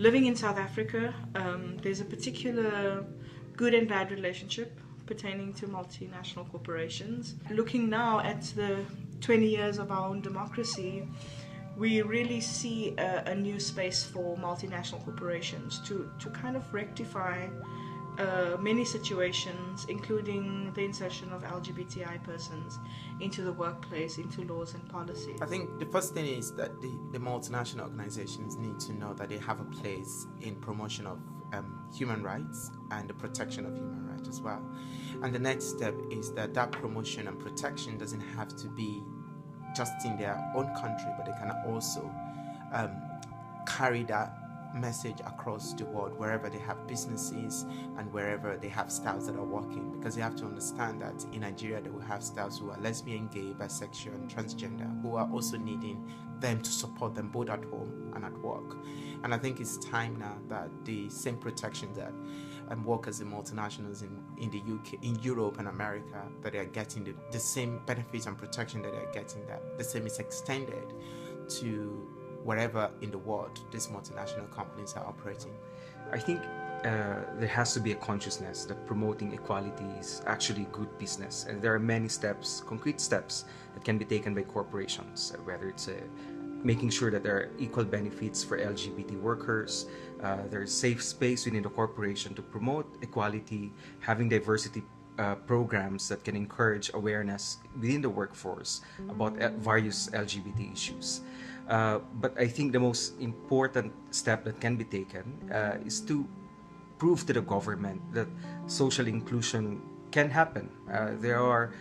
living in South Africa, there's a particular good and bad relationship pertaining to multinational corporations. Looking now at the 20 years of our own democracy, we really see a new space for multinational corporations to kind of rectify many situations, including the insertion of LGBTI persons into the workplace, into laws and policies. I think the first thing is that the multinational organizations need to know that they have a place in promotion of human rights and the protection of human rights as well. And the next step is that promotion and protection doesn't have to be just in their own country, but they can also carry that message across the world wherever they have businesses and wherever they have staffs that are working, because they have to understand that in Nigeria they will have staffs who are lesbian, gay, bisexual and transgender, who are also needing them to support them both at home and at work. And I think it's time now that the same protection that workers in multinationals in the UK, in Europe and America, that they are getting the same benefits and protection that they are getting, that the same is extended to wherever in the world these multinational companies are operating. I think there has to be a consciousness that promoting equality is actually good business, and there are many steps, concrete steps that can be taken by corporations, whether it's making sure that there are equal benefits for LGBT workers, there's safe space within the corporation to promote equality, having diversity programs that can encourage awareness within the workforce about various LGBT issues. But I think the most important step that can be taken is to prove to the government that social inclusion can happen. There are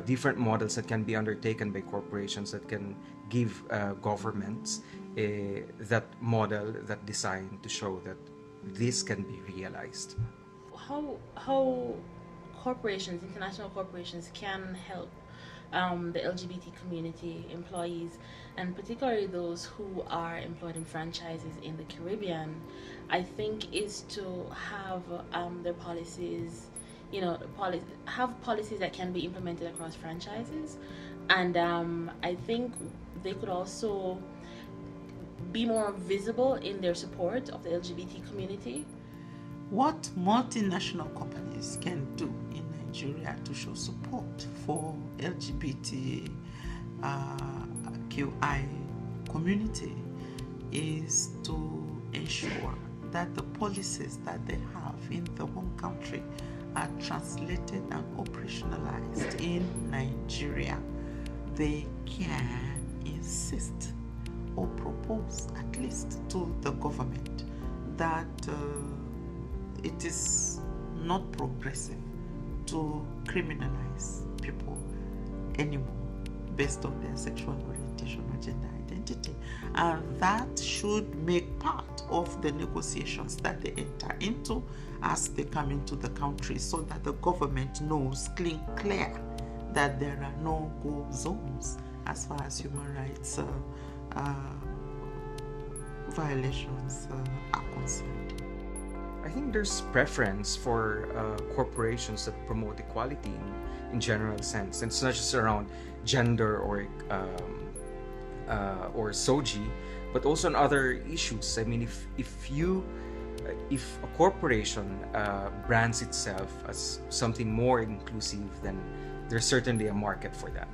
different models that can be undertaken by corporations that can give governments that model, that design to show that this can be realized. How corporations, international corporations, can help the LGBT community, employees, and particularly those who are employed in franchises in the Caribbean, I think is to have their policies, have policies that can be implemented across franchises. And I think they could also be more visible in their support of the LGBT community. What multinational companies can do in Nigeria to show support for LGBTQI community is to ensure that the policies that they have in the home country are translated and operationalized in Nigeria. They can insist or propose at least to the government that it is not progressive to criminalize people anymore based on their sexual orientation or gender identity. And that should make part of the negotiations that they enter into as they come into the country, so that the government knows clear that there are no-go zones as far as human rights violations are concerned. I think there's preference for corporations that promote equality in general sense. And it's not just around gender or SOGI, but also on other issues. I mean, if a corporation brands itself as something more inclusive, then there's certainly a market for that.